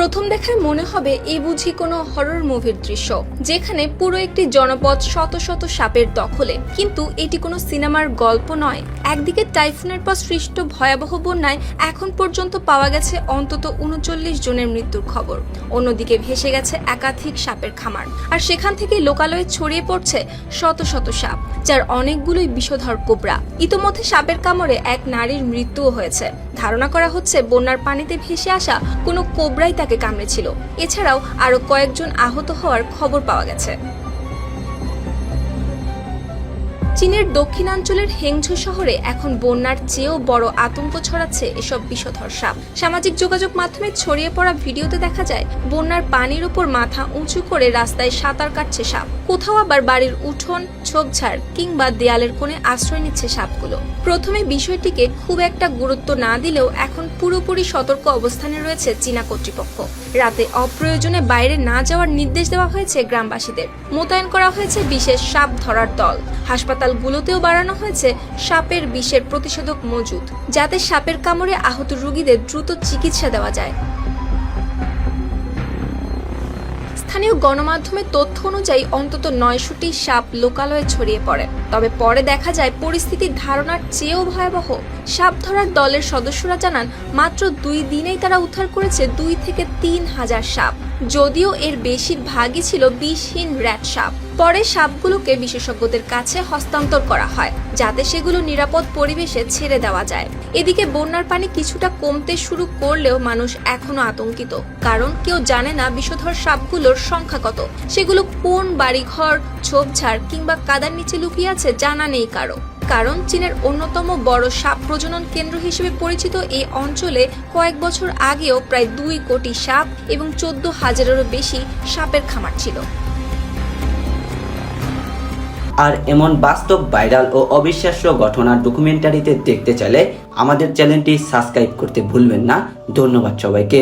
প্রথম দেখায় মনে হবে এ বুঝি কোনো হরর মুভির দৃশ্য, যেখানে পুরো একটি জনপদ শত শত সাপের দখলে। কিন্তু এটি কোনো সিনেমার গল্প নয়। একদিকে টাইফুনের পর সৃষ্ট ভয়াবহ বন্যায় এখন পর্যন্ত পাওয়া গেছে অন্তত ৩৯ জনের মৃত্যুর খবর। অন্যদিকে ভেসে গেছে একাধিক সাপের খামার, আর সেখান থেকে লোকালয়ে ছড়িয়ে পড়ছে শত শত সাপ, যার অনেকগুলোই বিষধর কোবরা। ইতোমধ্যে সাপের কামড়ে এক নারীর মৃত্যুও হয়েছে। ধারণা করা হচ্ছে বন্যার পানিতে ভেসে আসা কোনো কোবরাই তাকে কামড়েছিল। এছাড়াও আরো কয়েকজন আহত হওয়ার খবর পাওয়া গেছে। চীনের দক্ষিণাঞ্চলের হেংঝু শহরে এখন বন্যার চেয়েও বড় আতঙ্ক ছড়াচ্ছে এসব বিষধর সাপ। সামাজিক যোগাযোগ মাধ্যমে ছড়িয়ে পড়া ভিডিওতে দেখা যায় বন্যার পানির উপর মাথা উঁচু করে রাস্তায় সাঁতার কাটছে সাপ। কোথাও আবার বাড়ির উঠোন, ঝোপঝাড় কিংবা দেয়ালের কোণে আশ্রয় নিচ্ছে সাপগুলো। প্রথমে বিষয়টিকে খুব একটা গুরুত্ব না দিলেও এখন পুরোপুরি সতর্ক অবস্থানে রয়েছে চীনা কর্তৃপক্ষ। রাতে অপ্রয়োজনে বাইরে না যাওয়ার নির্দেশ দেওয়া হয়েছে গ্রামবাসীদের। মোতায়েন করা হয়েছে বিশেষ সাপ ধরার দল। হাসপাতালগুলোতেও বাড়ানো হয়েছে সাপের বিষের প্রতিষেধক মজুদ, যাতে সাপের কামড়ে আহত রোগীদের দ্রুত চিকিৎসা দেওয়া যায়। স্থানীয় গণমাধ্যমের তথ্য অনুযায়ী অন্তত ৯০০টি সাপ লোকালয়ে ছড়িয়ে পড়ে। তবে পরে দেখা যায় পরিস্থিতির ধারণার চেয়েও ভয়াবহ। সাপ ধরার দলের সদস্যরা জানান মাত্র ২ দিনেই তারা উদ্ধার করেছে ২ থেকে ৩ হাজার সাপ, যদিও এর বেশিরভাগই ছিল বিষহীন র্যাট সাপ। পরে সাপগুলোকে বিশেষজ্ঞদের কাছে হস্তান্তর করা হয়, যাতে সেগুলো নিরাপদ পরিবেশে ছেড়ে দেওয়া যায়। এদিকে বন্যার পানি কিছুটা কমতে শুরু করলেও মানুষ এখনো আতঙ্কিত, কারণ কেউ জানে না বিষধর সাপগুলোর সংখ্যা কত। সেগুলো কোন বাড়িঘর, ঝোপঝাড় কিংবা কাদার নিচে লুকিয়ে আছে জানা নেই কারো। কারণ চীনের অন্যতম বড় সাপ প্রজনন কেন্দ্র হিসেবে পরিচিত এই অঞ্চলে কয়েক বছর আগেও প্রায় ২ কোটি সাপ এবং ১৪,০০০-এরও বেশি সাপের খামার ছিল। আর এমন বাস্তব, ভাইরাল ও অবিশ্বাস্য ঘটনার ডকুমেন্টারিতে দেখতে চাইলে আমাদের চ্যানেলটি সাবস্ক্রাইব করতে ভুলবেন না। ধন্যবাদ সবাইকে।